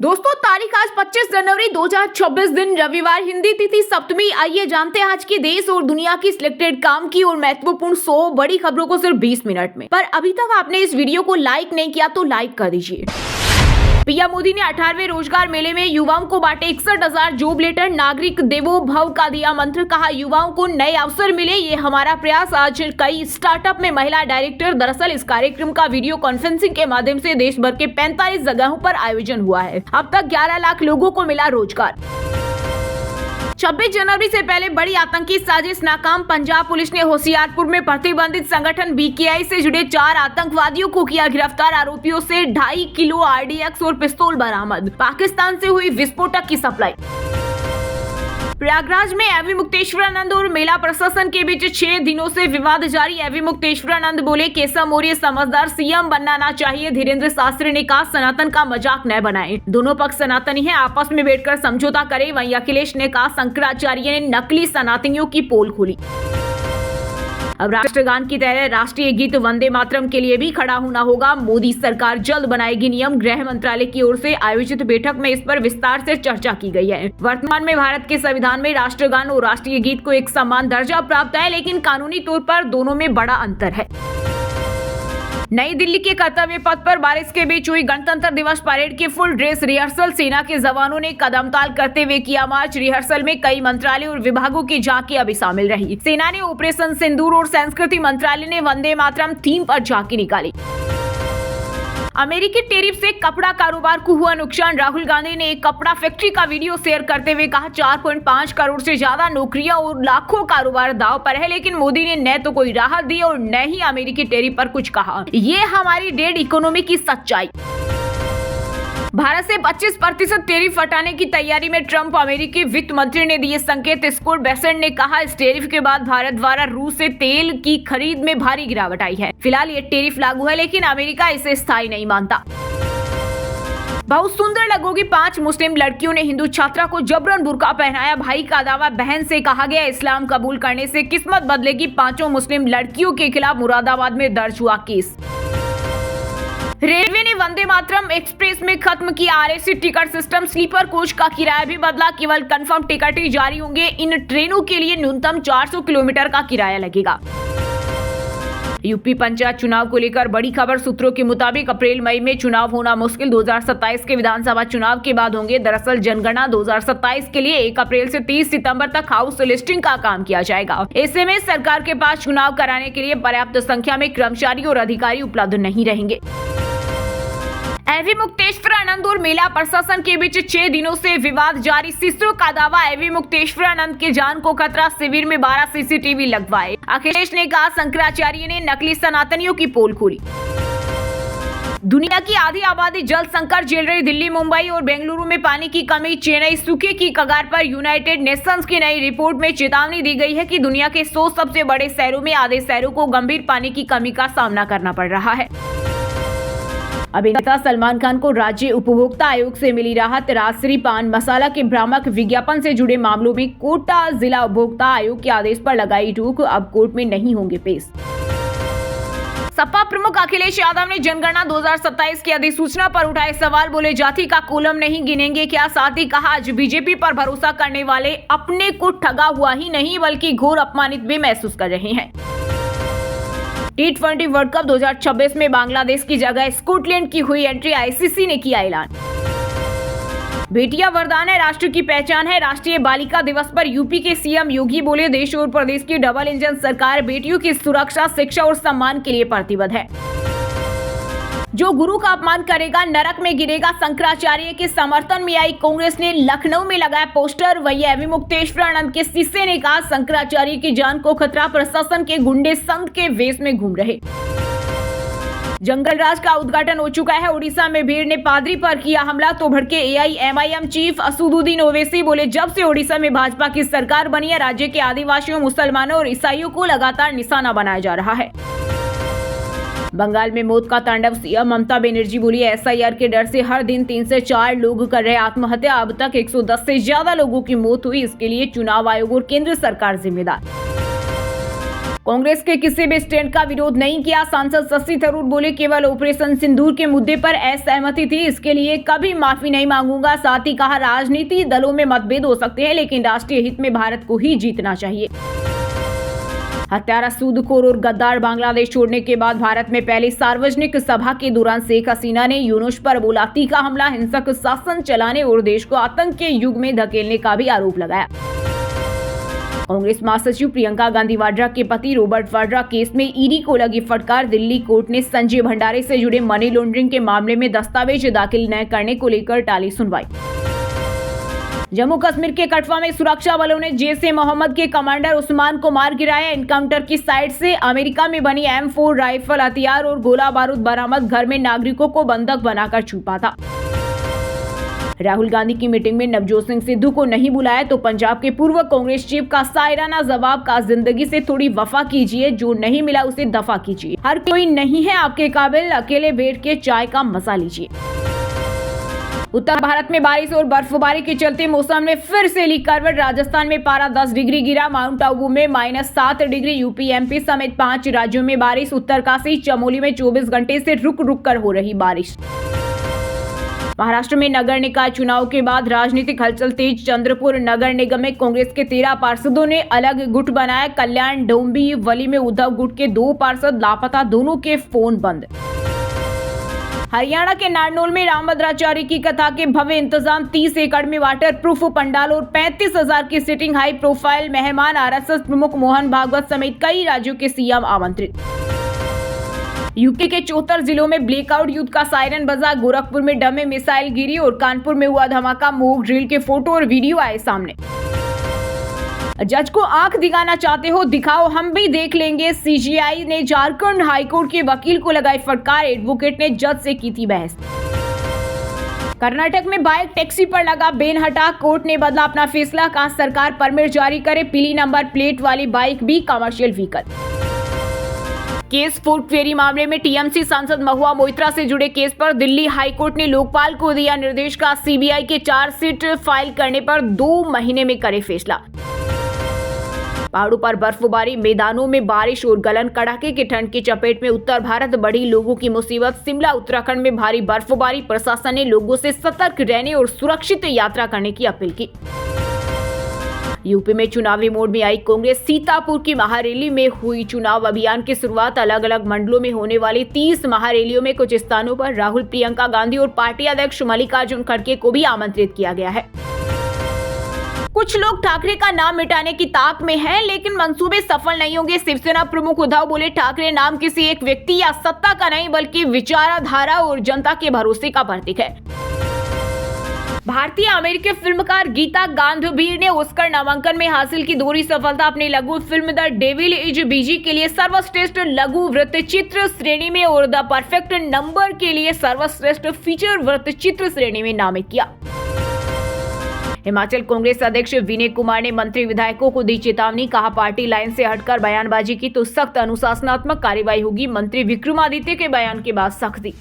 दोस्तों तारीख आज 25 जनवरी 2026 दिन रविवार, हिंदी तिथि सप्तमी। आइए जानते हैं आज के देश और दुनिया की सिलेक्टेड काम की और महत्वपूर्ण 100 बड़ी खबरों को सिर्फ 20 मिनट में। पर अभी तक आपने इस वीडियो को लाइक नहीं किया तो लाइक कर दीजिए। पीएम मोदी ने 18वें रोजगार मेले में युवाओं को बांटे 61,000 जॉब लेटर। नागरिक देवो भव का दिया मंत्र, कहा युवाओं को नए अवसर मिले, ये हमारा प्रयास। आज कई स्टार्टअप में महिला डायरेक्टर। दरअसल इस कार्यक्रम का वीडियो कॉन्फ्रेंसिंग के माध्यम से देश भर के 45 जगहों पर आयोजन हुआ है। अब तक 11 लाख लोगों को मिला रोजगार। 26 जनवरी से पहले बड़ी आतंकी साजिश नाकाम। पंजाब पुलिस ने होशियारपुर में प्रतिबंधित संगठन बीकेआई से जुड़े 4 आतंकवादियों को किया गिरफ्तार। आरोपियों से 2.5 किलो आरडीएक्स और पिस्तौल बरामद। पाकिस्तान से हुई विस्फोटक की सप्लाई। प्रयागराज में एवं मुक्तेश्वरानंद और मेला प्रशासन के बीच 6 दिनों से विवाद जारी। एवं मुक्तेश्वरानंद बोले केशव मौर्य समझदार सीएम बनना ना चाहिए। धीरेन्द्र शास्त्री ने कहा सनातन का मजाक न बनाएं, दोनों पक्ष सनातनी हैं, आपस में बैठकर समझौता करें। वहीं अखिलेश ने कहा शंकराचार्य ने नकली सनातनियों की पोल खोली। अब राष्ट्रगान की तरह राष्ट्रीय गीत वंदे मातरम के लिए भी खड़ा होना होगा। मोदी सरकार जल्द बनाएगी नियम। गृह मंत्रालय की ओर से आयोजित बैठक में इस पर विस्तार से चर्चा की गई है। वर्तमान में भारत के संविधान में राष्ट्रगान और राष्ट्रीय गीत को एक समान दर्जा प्राप्त है, लेकिन कानूनी तौर पर दोनों में बड़ा अंतर है। नई दिल्ली के कर्तव्य पथ पर बारिश के बीच हुई गणतंत्र दिवस परेड की फुल ड्रेस रिहर्सल। सेना के जवानों ने कदमताल करते हुए किया मार्च। रिहर्सल में कई मंत्रालय और विभागों की झांकियां भी शामिल रही। सेना ने ऑपरेशन सिंदूर और संस्कृति मंत्रालय ने वंदे मातरम थीम पर झांकी निकाली। अमेरिकी टैरिफ से कपड़ा कारोबार को हुआ नुकसान। राहुल गांधी ने एक कपड़ा फैक्ट्री का वीडियो शेयर करते हुए कहा 4.5 करोड़ से ज्यादा नौकरियां और लाखों कारोबार दांव पर है। लेकिन मोदी ने न तो कोई राहत दी और न ही अमेरिकी टैरिफ पर कुछ कहा। ये हमारी डेड इकोनॉमी की सच्चाई। भारत से 25% टैरिफ हटाने की तैयारी में ट्रंप। अमेरिकी वित्त मंत्री ने दिए संकेत। स्कॉट बेसेंट ने कहा इस टैरिफ के बाद भारत द्वारा रूस से तेल की खरीद में भारी गिरावट आई है। फिलहाल ये टैरिफ लागू है, लेकिन अमेरिका इसे स्थायी नहीं मानता। बहुत सुंदर लगोगी 5 मुस्लिम लड़कियों ने हिंदू छात्रा को जबरन बुर्का पहनाया। भाई का दावा, बहन से कहा गया इस्लाम कबूल करने से किस्मत बदलेगी। 5 मुस्लिम लड़कियों के खिलाफ मुरादाबाद में दर्ज हुआ केस। रेलवे ने वंदे मातरम एक्सप्रेस में खत्म किया RAC ticket system. Sleeper coach का किराया भी बदला, केवल कंफर्म टिकट ही जारी होंगे। इन ट्रेनों के लिए न्यूनतम 400 किलोमीटर का किराया लगेगा। यूपी पंचायत चुनाव को लेकर बड़ी खबर। सूत्रों के मुताबिक अप्रैल मई में चुनाव होना मुश्किल 2027 के विधानसभा चुनाव के बाद होंगे। दरअसल जनगणना 2027 के लिए 1 अप्रैल से 30 सितंबर तक हाउस लिस्टिंग का काम किया जाएगा। ऐसे में सरकार के पास चुनाव कराने के लिए पर्याप्त संख्या में कर्मचारी और अधिकारी उपलब्ध नहीं रहेंगे। एवं मुक्तेश्वरानंद और मेला प्रशासन के बीच 6 दिनों से विवाद जारी। शिष्यों का दावा, एवं मुक्तेश्वरानंद के जान को खतरा, शिविर में 12 सीसीटीवी लगवाए। अखिलेश ने कहा शंकराचार्य ने नकली सनातनियों की पोल खोली। दुनिया की आधी आबादी जल संकट झेल रही। दिल्ली, मुंबई और बेंगलुरु में पानी की कमी। चेन्नई सूखे की कगार पर। यूनाइटेड नेशंस की नई रिपोर्ट में चेतावनी दी गई है कि दुनिया के 100 सबसे बड़े शहरों में आधे शहरों को गंभीर पानी की कमी का सामना करना पड़ रहा है। अभिनेता सलमान खान को राज्य उपभोक्ता आयोग से मिली राहत। राजश्री पान मसाला के भ्रामक विज्ञापन से जुड़े मामलों में कोटा जिला उपभोक्ता आयोग के आदेश पर लगाई रोक। अब कोर्ट में नहीं होंगे पेश। सपा प्रमुख अखिलेश यादव ने जनगणना 2027 की अधिसूचना पर उठाए सवाल। बोले जाति का कॉलम नहीं गिनेंगे क्या? साथ ही कहा आज बीजेपी पर भरोसा करने वाले अपने को ठगा हुआ ही नहीं बल्कि घोर अपमानित भी महसूस कर रहे हैं। T20 वर्ल्ड कप 2026 में बांग्लादेश की जगह स्कॉटलैंड की हुई एंट्री। आईसीसी ने किया ऐलान। बेटियां वरदान है, राष्ट्र की पहचान है। राष्ट्रीय बालिका दिवस पर यूपी के सीएम योगी बोले देश और प्रदेश की डबल इंजन सरकार बेटियों की सुरक्षा, शिक्षा और सम्मान के लिए प्रतिबद्ध है। जो गुरु का अपमान करेगा नरक में गिरेगा। शंकराचार्य के समर्थन में आई कांग्रेस ने लखनऊ में लगाया पोस्टर। वही एवं मुक्तेश्वरानंद के शिष्य ने कहा शंकराचार्य की जान को खतरा, प्रशासन के गुंडे संत के वेश में घूम रहे। जंगल राज का उद्घाटन हो चुका है। ओडिशा में भीड़ ने पादरी पर किया हमला तो भड़के एआईएमआईएम चीफ असदुद्दीन ओवैसी। बोले जब से ओडिशा में भाजपा की सरकार बनी है राज्य के आदिवासियों, मुसलमानों और ईसाइयों को लगातार निशाना बनाया जा रहा है। बंगाल में मौत का तांडव। सीएम ममता बनर्जी बोली एसआईआर के डर से हर दिन 3 से 4 लोग कर रहे आत्महत्या। अब तक 110 से ज्यादा लोगों की मौत हुई। इसके लिए चुनाव आयोग और केंद्र सरकार जिम्मेदार। कांग्रेस के किसी भी स्टैंड का विरोध नहीं किया। सांसद शशि थरूर बोले, केवल ऑपरेशन सिंदूर के मुद्दे पर असहमति थी, इसके लिए कभी माफी नहीं मांगूंगा। साथ ही कहा, राजनीति दलों में मतभेद हो सकते हैं, लेकिन राष्ट्रीय हित में भारत को ही जीतना चाहिए। हत्यारा, सूदखोर और गद्दार बांग्लादेश छोड़ने के बाद भारत में पहली सार्वजनिक सभा के दौरान शेख हसीना ने यूनुस पर बोला तीखा हमला, हिंसक शासन चलाने और देश को आतंक के युग में धकेलने का भी आरोप लगाया। कांग्रेस महासचिव प्रियंका गांधी वाड्रा के पति रॉबर्ट वाड्रा केस में ईडी को लगी फटकार। दिल्ली कोर्ट ने संजय भंडारे से जुड़े मनी लॉन्ड्रिंग के मामले में दस्तावेज दाखिल न करने को लेकर टाली सुनवाई। जम्मू कश्मीर के कठुआ में सुरक्षा बलों ने जैश-ए-मोहम्मद के कमांडर उस्मान को मार गिराया। एनकाउंटर की साइट से अमेरिका में बनी M4 राइफल, हथियार और गोला बारूद बरामद। घर में नागरिकों को बंधक बनाकर छुपा था। राहुल गांधी की मीटिंग में नवजोत सिंह सिद्धू को नहीं बुलाया तो पंजाब के पूर्व कांग्रेस चीफ का सायराना जवाब, का जिंदगी से थोड़ी वफा कीजिए, जो नहीं मिला उसे दफा कीजिए। हर कोई नहीं है आपके काबिल, अकेले बैठ के चाय का मजा लीजिए। उत्तर भारत में बारिश और बर्फबारी के चलते मौसम में फिर से ली करवट। राजस्थान में पारा 10 डिग्री गिरा, माउंट आबू में -7 डिग्री। यूपी MP समेत 5 राज्यों में बारिश। उत्तरकाशी, चमोली में 24 घंटे से रुक रुक कर हो रही बारिश। महाराष्ट्र में नगर निकाय चुनाव के बाद राजनीतिक हलचल तेज। चंद्रपुर नगर निगम में कांग्रेस के 13 पार्षदों ने अलग गुट बनाया। कल्याण डोंबिवली में उद्धव गुट के 2 पार्षद लापता, दोनों के फोन बंद। हरियाणा के नारनौल में रामभद्राचार्य की कथा के भव्य इंतजाम। 30 एकड़ में वाटर प्रूफ पंडाल और 35,000 की सीटिंग। हाई प्रोफाइल मेहमान, RSS प्रमुख मोहन भागवत समेत कई राज्यों के CM आमंत्रित। यूपी के 74 जिलों में ब्लैकआउट, युद्ध का सायरन बजा। गोरखपुर में डमे मिसाइल गिरी और कानपुर में हुआ धमाका। मॉक ड्रिल के फोटो और वीडियो आए सामने। जज को आंख दिखाना चाहते हो, दिखाओ, हम भी देख लेंगे। CGI ने झारखंड हाईकोर्ट के वकील को लगाई फटकार। एडवोकेट ने जज से की थी बहस। कर्नाटक में बाइक टैक्सी पर लगा बैन हटा, कोर्ट ने बदला अपना फैसला। कहा, सरकार परमिट जारी करे, पीली नंबर प्लेट वाली बाइक भी commercial vehicle. Case food query मामले में TMC सांसद महुआ मोइत्रा से जुड़े केस पर दिल्ली हाईकोर्ट ने लोकपाल को दिया निर्देश। का CBI के चार्जशीट फाइल करने पर 2 महीने में करे फैसला। पहाड़ों पर बर्फबारी, मैदानों में बारिश और गलन। कड़ाके की ठंड की चपेट में उत्तर भारत, बढ़ी लोगों की मुसीबत। शिमला उत्तराखंड में भारी बर्फबारी। प्रशासन ने लोगों से सतर्क रहने और सुरक्षित यात्रा करने की अपील की। यूपी में चुनावी मोड में आई कांग्रेस। सीतापुर की महारैली में हुई चुनाव अभियान की शुरुआत। अलग अलग मंडलों में होने वाली 30 महारैलियों में कुछ स्थानों पर राहुल, प्रियंका गांधी और पार्टी अध्यक्ष मल्लिकार्जुन खड़गे को भी आमंत्रित किया गया है। कुछ लोग ठाकरे का नाम मिटाने की ताक में हैं, लेकिन मंसूबे सफल नहीं होंगे। शिवसेना प्रमुख उद्धव बोले, ठाकरे नाम किसी एक व्यक्ति या सत्ता का नहीं, बल्कि विचारधारा और जनता के भरोसे का प्रतीक है। भारतीय अमेरिकी फिल्मकार गीता गांधीवीर ने ऑस्कर नामांकन में हासिल की दोहरी सफलता। अपनी लघु film the devil is busy के लिए सर्वश्रेष्ठ लघु वृत्तचित्र श्रेणी में और द परफेक्ट नंबर के लिए सर्वश्रेष्ठ फीचर वृत्तचित्र श्रेणी में नामित किया। हिमाचल कांग्रेस अध्यक्ष विनय कुमार ने मंत्री विधायकों को दी चेतावनी। कहा, पार्टी लाइन से हटकर बयानबाजी की तो सख्त अनुशासनात्मक कार्रवाई होगी। मंत्री विक्रमादित्य के बयान के बाद सख्ती।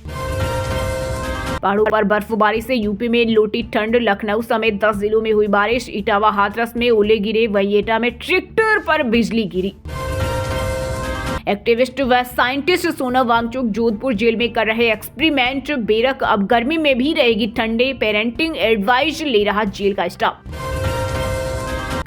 पहाड़ों पर बर्फबारी से यूपी में लौटी ठंड। लखनऊ समेत 10 जिलों में हुई बारिश। इटावा, हाथरस में ओले गिरे। वहीं एटा में ट्रैक्टर पर बिजली गिरी। एक्टिविस्ट व साइंटिस्ट सोनम वांगचुक जोधपुर जेल में कर रहे एक्सपेरिमेंट। बेरक, अब गर्मी में भी रहेगी ठंडे। पेरेंटिंग एडवाइस ले रहा जेल का staff.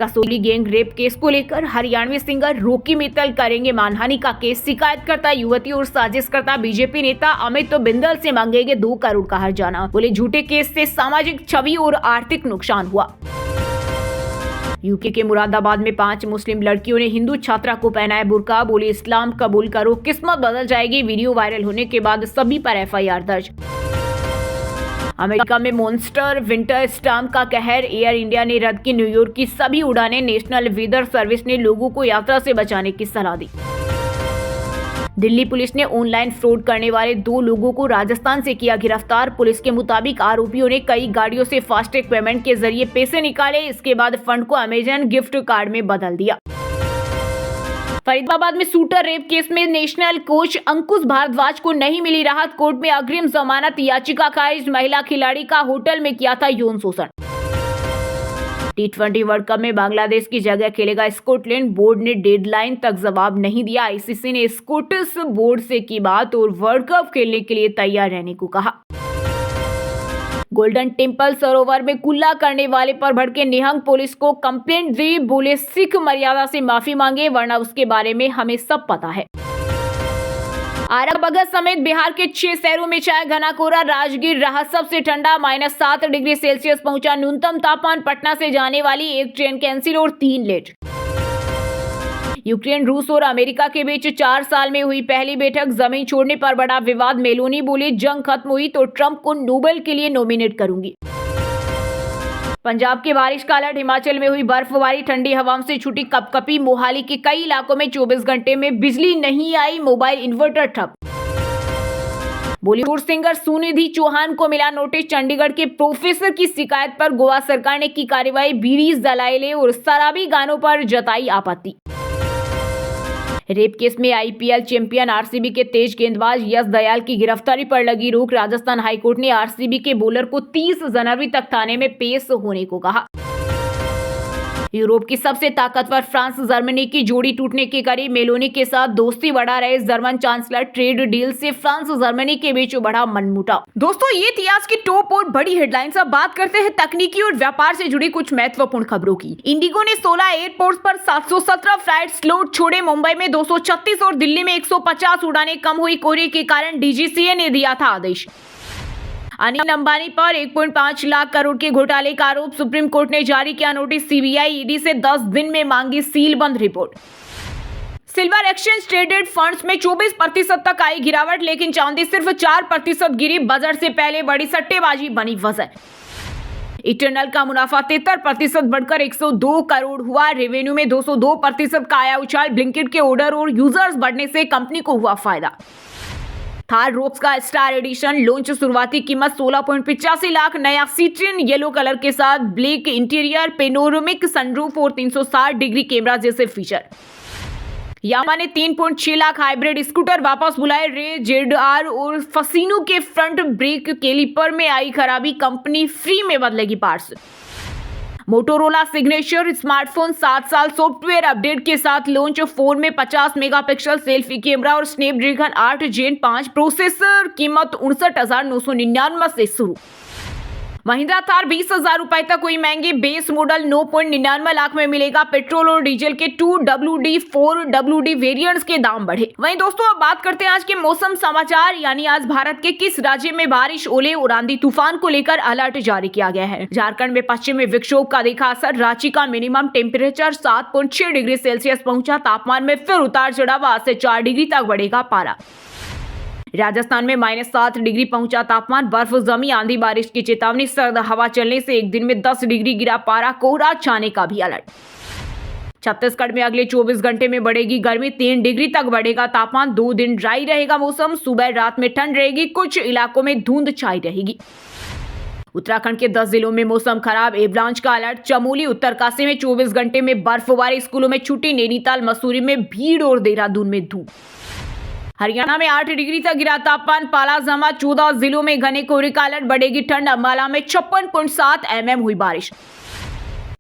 Kasauli gang rape case को लेकर हरियाणवी सिंगर रॉकी मित्तल करेंगे मानहानि का केस। शिकायतकर्ता युवती और साजिशकर्ता बीजेपी नेता अमित बिंदल से मांगेंगे 2 करोड़ का हर्जाना। बोले, झूठे केस से सामाजिक छवि और आर्थिक नुकसान हुआ। यूके के मुरादाबाद में 5 मुस्लिम लड़कियों ने हिंदू छात्रा को पहनाया बुर्का। बोली, इस्लाम कबूल करो, किस्मत बदल जाएगी। वीडियो वायरल होने के बाद सभी पर FIR दर्ज। अमेरिका में मॉन्स्टर विंटर स्टॉर्म का कहर। एयर इंडिया ने रद्द की न्यूयॉर्क की सभी उड़ानें। नेशनल वेदर सर्विस ने लोगों को यात्रा से बचाने की सलाह दी। दिल्ली पुलिस ने ऑनलाइन फ्रॉड करने वाले 2 लोगों को राजस्थान से किया गिरफ्तार। पुलिस के मुताबिक आरोपियों ने कई गाड़ियों से फास्टैग पेमेंट के जरिए पैसे निकाले। इसके बाद फंड को अमेजन गिफ्ट कार्ड में बदल दिया। फरीदाबाद में शूटर रेप केस में नेशनल कोच अंकुश भारद्वाज को नहीं मिली राहत। कोर्ट में अग्रिम जमानत याचिका खारिज। महिला खिलाड़ी का होटल में किया था यौन शोषण। T20 वर्ल्ड कप में बांग्लादेश की जगह खेलेगा स्कॉटलैंड। बोर्ड ने डेडलाइन तक जवाब नहीं दिया। आईसीसी ने स्कॉटिश बोर्ड से की बात और वर्ल्ड कप खेलने के लिए तैयार रहने को कहा। गोल्डन टेम्पल सरोवर में कुल्ला करने वाले पर भड़के निहंग पुलिस को कंप्लेंट दी। बोले सिख मर्यादा से माफी मांगे वरना उसके बारे में हमें सब पता है। आरा बगत समेत बिहार के 6 शहरों में छाया घना कोहरा। राजगीर रहा सबसे ठंडा, -7 डिग्री सेल्सियस पहुंचा न्यूनतम तापमान। पटना से जाने वाली एक ट्रेन कैंसिल और 3 लेट। यूक्रेन, रूस और अमेरिका के बीच 4 साल में हुई पहली बैठक। जमीन छोड़ने पर बड़ा विवाद। मेलोनी बोली जंग खत्म हुई तो ट्रंप को नोबेल के लिए नॉमिनेट करूंगी। पंजाब के बारिश का अलर्ट। हिमाचल में हुई बर्फबारी। ठंडी हवाओं से छुटी कपकपी। मोहाली के कई इलाकों में 24 घंटे में बिजली नहीं आई। मोबाइल इन्वर्टर ठप। बॉलीवुड सिंगर सुनिधि चौहान को मिला नोटिस। चंडीगढ़ के प्रोफेसर की शिकायत पर गोवा सरकार ने की कार्रवाई। बीड़ी, दलाइले और शराबी गानों पर जताई आपत्ति। रेप केस में आईपीएल चैंपियन आरसीबी के तेज गेंदबाज यश दयाल की गिरफ्तारी पर लगी रोक। राजस्थान हाईकोर्ट ने आरसीबी के बॉलर को 30 जनवरी तक थाने में पेश होने को कहा। यूरोप की सबसे ताकतवर फ्रांस जर्मनी की जोड़ी टूटने के करीब। मेलोनी के साथ दोस्ती बढ़ा रहे जर्मन चांसलर। ट्रेड डील से फ्रांस जर्मनी के बीच बढ़ा मनमुटाव। दोस्तों, ये थी आज की टॉप और बड़ी हेडलाइंस। अब बात करते हैं तकनीकी और व्यापार से जुड़ी कुछ महत्वपूर्ण खबरों की। इंडिगो ने 16 एयरपोर्ट्स पर 717 फ्लाइट स्लॉट छोड़े। मुंबई में 236 और दिल्ली में 150 उड़ानें कम हुई। कोहरे के कारण डीजीसीए ने दिया था आदेश। अनिल अंबानी पर 1.5 लाख करोड़ के घोटाले का आरोप। सुप्रीम कोर्ट ने जारी किया नोटिस। सीबीआई ईडी से 10 दिन में मांगी सीलबंद report. Silver exchange traded funds में 24% तक आई गिरावट, लेकिन चांदी सिर्फ 4% गिरी। बजट से पहले बड़ी सट्टेबाजी बनी वजह। इटरनल का मुनाफा 73% बढ़कर 102 करोड़ हुआ। रेवेन्यू में 202% का आया उछाल। ब्लिंकिट के ऑर्डर और यूजर्स बढ़ने से कंपनी को हुआ फायदा। थार रोक्स का स्टार एडिशन लॉन्च। शुरुआती कीमत 16.85 लाख। नया सिट्रिन येलो कलर के साथ ब्लैक इंटीरियर, पेनोरमिक सनरूफ और 360 डिग्री कैमरा जैसे फीचर। यामा ने 3.6 लाख हाइब्रिड स्कूटर वापस बुलाए। रे जेडआर और फसीनो के फ्रंट ब्रेक कैलिपर में आई खराबी। कंपनी फ्री में बदलेगी पार्ट्स। मोटोरोला सिग्नेचर स्मार्टफोन 7 साल सॉफ्टवेयर अपडेट के साथ लॉन्च। फोन में 50 मेगापिक्सल सेल्फी कैमरा और स्नैपड्रैगन 8 जेन 5 प्रोसेसर। कीमत 59,999 से शुरू। महिंद्रा थार 20,000 रुपए तक हुई महंगी। बेस मॉडल 9.99 लाख में मिलेगा। पेट्रोल और डीजल के 2WD 4WD वेरिएंट्स के दाम बढ़े। वहीं दोस्तों, अब बात करते हैं आज के मौसम समाचार। यानी आज भारत के किस राज्य में बारिश, ओले और आंधी तूफान को लेकर अलर्ट जारी किया गया है। झारखंड में पश्चिमी विक्षोभ का देखा असर। रांची का मिनिमम टेम्परेचर 7.6 डिग्री सेल्सियस पहुंचा। तापमान में फिर उतार चढ़ाव। आज से 4 डिग्री तक बढ़ेगा पारा। राजस्थान में -7 डिग्री पहुंचा तापमान। बर्फ जमी, आंधी बारिश की चेतावनी। सर्द हवा चलने से एक दिन में 10 डिग्री गिरा पारा। कोहरा छाने का भी अलर्ट। छत्तीसगढ़ में अगले 24 घंटे में बढ़ेगी गर्मी। 3 डिग्री तक बढ़ेगा तापमान। 2 दिन ड्राई रहेगा मौसम। सुबह रात में ठंड रहेगी। कुछ इलाकों में धुंध छाई रहेगी। उत्तराखंड के 10 जिलों में मौसम खराब। एवलांच का अलर्ट। चमोली, उत्तरकाशी में 24 घंटे में बर्फबारी। स्कूलों में छुट्टी। नैनीताल, मसूरी में भीड़ और देहरादून में धूप। हरियाणा में 8 डिग्री तक गिरा तापमान। पाला जमा। 14 जिलों में घने कोहरे का अलर्ट। बढ़ेगी ठंड। अंबाला में 56.7 mm हुई बारिश।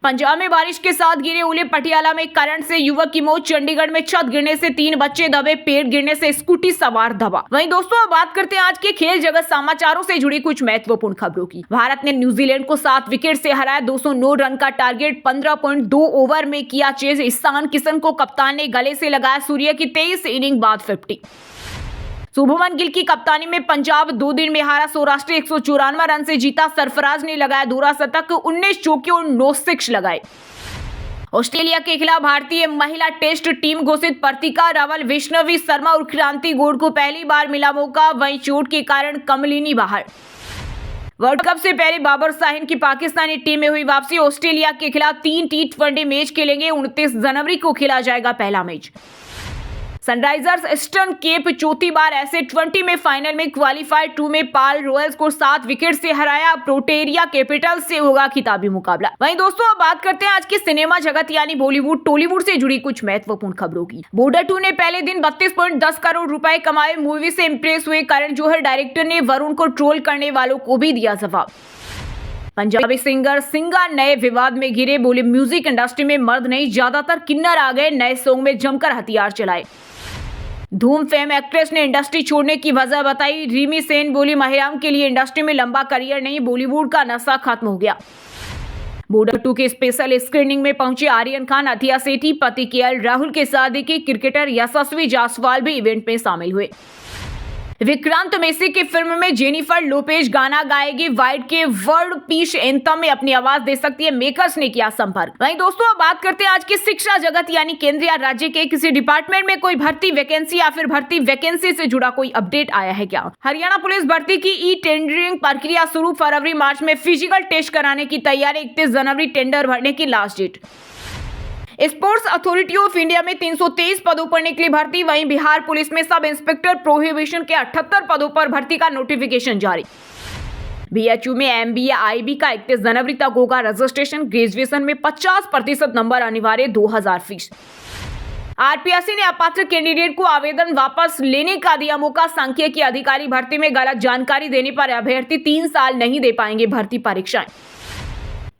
पंजाब में बारिश के साथ गिरे ओले। पटियाला में करंट से युवक की मौत। चंडीगढ़ में छत गिरने से 3 बच्चे दबे। पेड़ गिरने से स्कूटी सवार दबा। वहीं दोस्तों, अब बात करते हैं आज के खेल जगत समाचारों से जुड़ी कुछ महत्वपूर्ण खबरों की। भारत ने न्यूजीलैंड को 7 विकेट से हराया। 209 रन का टारगेट। 15.2 ओवर में किया चेज। ईशान किशन को कप्तान ने गले से लगाया। सूर्य की 23 इनिंग बाद 50। शुभमन गिल की कप्तानी में पंजाब 2 दिन में हारा। सौराष्ट्र 194 रन से जीता। सरफराज ने लगाया दोहरा शतक। 19 चौके और 9 सिक्स लगाए। ऑस्ट्रेलिया के खिलाफ भारतीय महिला टेस्ट टीम घोषित। पर्तिका रावल, वैष्णवी शर्मा और क्रांति गौड़ को पहली बार मिला मौका। वहीं चोट के कारण कमलिनी बाहर। वर्ल्ड कप से पहले बाबर शाहीन की पाकिस्तानी टीम में हुई वापसी। ऑस्ट्रेलिया के खिलाफ 3 T20 मैच खेलेंगे। 29 जनवरी को खेला जाएगा पहला मैच। सनराइजर्स ईस्टर्न केप चौथी बार ऐसे 20 में फाइनल में क्वालिफाइड। 2 में पाल रॉयल्स को 7 विकेट से हराया। प्रोटेरिया कैपिटल से होगा खिताबी मुकाबला। वहीं दोस्तों, अब बात करते हैं आज के सिनेमा जगत यानी बॉलीवुड टॉलीवुड से जुड़ी कुछ महत्वपूर्ण खबरों की। बॉर्डर 2 ने पहले दिन 32.10 करोड़ रुपए कमाए। मूवी से इंप्रेस हुए करण जौहर। डायरेक्टर ने वरुण को ट्रोल करने वालों को भी दिया जवाब। पंजाबी सिंगर सिंगा नए विवाद में घिरे, बोले म्यूजिक इंडस्ट्री में मर्द नहीं ज्यादातर किन्नर आ गए, नए सॉन्ग में जमकर हथियार चलाए। धूम फेम एक्ट्रेस ने इंडस्ट्री छोड़ने की वजह बताई, रिमी सेन बोली महिलाओं के लिए इंडस्ट्री में लंबा करियर नहीं, बॉलीवुड का नशा खत्म हो गया। बॉर्डर 2 के स्पेशल स्क्रीनिंग में पहुंचे आर्यन खान, अथिया सेठी, पति केएल राहुल के शादी के क्रिकेटर यशस्वी जायसवाल भी इवेंट में शामिल हुए। विक्रांत मैसी की फिल्म में जेनिफर लोपेज गाना गाएगी, वाइड के वर्ल्ड पीस एंथम में अपनी आवाज दे सकती है, मेकर्स ने किया संपर्क। वहीं दोस्तों अब बात करते हैं आज की शिक्षा जगत यानी केंद्रीय राज्य के किसी डिपार्टमेंट में कोई भर्ती वैकेंसी या फिर भर्ती वैकेंसी से जुड़ा कोई अपडेट आया है क्या। हरियाणा पुलिस भर्ती की ई टेंडरिंग प्रक्रिया शुरू, फरवरी मार्च में फिजिकल टेस्ट कराने की तैयारी, 31 जनवरी टेंडर भरने की last date. Sports authority of India में 323 पदों पर निकली भर्ती, वहीं बिहार पुलिस में सब इंस्पेक्टर प्रोहिबिशन के 78 पदों पर भर्ती का नोटिफिकेशन जारी। बीएचयू में एमबीए आईबी का 31 जनवरी तक होगा रजिस्ट्रेशन, ग्रेजुएशन में 50% नंबर अनिवार्य, 2000 फीस। आरपीएससी ने अपात्र कैंडिडेट को आवेदन वापस लेने का दिया मौका, सांख्यिकी अधिकारी भर्ती में गलत जानकारी देने पर अभ्यर्थी 3 साल नहीं दे पाएंगे भर्ती परीक्षाएं।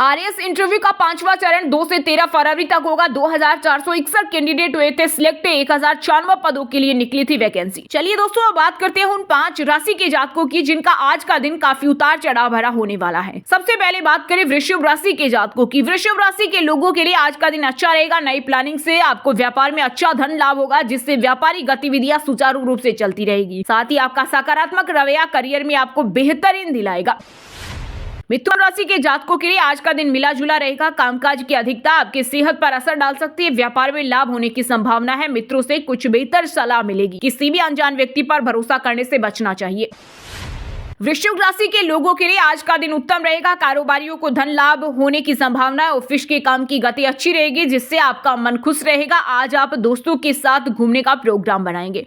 आरएस इंटरव्यू का 5वां चरण 2 से 13 फरवरी तक होगा, 2461 कैंडिडेट हुए थे सिलेक्ट, 1094 पदों के लिए निकली थी वैकेंसी। चलिए दोस्तों अब बात करते हैं उन 5 राशि के जातकों की जिनका आज का दिन काफी उतार चढ़ाव भरा होने वाला है। सबसे पहले बात करें वृषभ राशि के जातकों की। वृषभ राशि के लोगों के लिए आज का दिन अच्छा रहेगा, नई प्लानिंग से आपको व्यापार में अच्छा धन लाभ होगा, जिससे व्यापारिक गतिविधियां सुचारू रूप से चलती रहेगी। साथ ही आपका सकारात्मक रवैया करियर में आपको बेहतरीन दिलाएगा। मिथुन राशि के जातकों के लिए आज का दिन मिला जुला रहेगा, कामकाज की अधिकता आपकी सेहत पर असर डाल सकती है, व्यापार में लाभ होने की संभावना है, मित्रों से कुछ बेहतर सलाह मिलेगी, किसी भी अनजान व्यक्ति पर भरोसा करने से बचना चाहिए। वृश्चिक राशि के लोगों के लिए आज का दिन उत्तम रहेगा, कारोबारियों को धन लाभ होने की संभावना है, ऑफिस के काम की गति अच्छी रहेगी जिससे आपका मन खुश रहेगा। आज आप दोस्तों के साथ घूमने का प्रोग्राम बनाएंगे।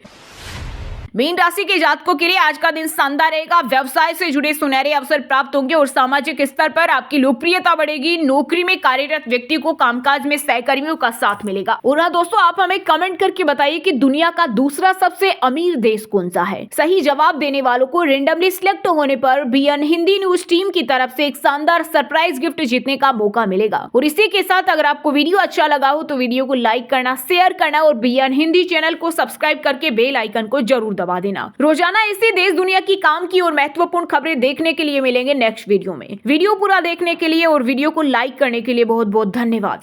मीन राशि के जातकों के लिए आज का दिन शानदार रहेगा, व्यवसाय से जुड़े सुनहरे अवसर प्राप्त होंगे और सामाजिक स्तर पर आपकी लोकप्रियता बढ़ेगी। नौकरी में कार्यरत व्यक्ति को कामकाज में सहकर्मियों का साथ मिलेगा। और हाँ दोस्तों, आप हमें कमेंट करके बताइए कि दुनिया का दूसरा सबसे अमीर देश कौन सा है। सही जवाब देने वालों को रेंडमली सिलेक्ट होने पर बीएन हिंदी न्यूज टीम की तरफ से एक शानदार सरप्राइज गिफ्ट जीतने का मौका मिलेगा। और इसी के साथ अगर आपको वीडियो अच्छा लगा हो तो वीडियो को लाइक करना, शेयर करना और बीएन हिंदी चैनल को सब्सक्राइब करके बेल आइकन को जरूर दबा देना। रोजाना इसी देश दुनिया की काम की और महत्वपूर्ण खबरें देखने के लिए मिलेंगे नेक्स्ट वीडियो में। वीडियो पूरा देखने के लिए और वीडियो को लाइक करने के लिए बहुत बहुत धन्यवाद।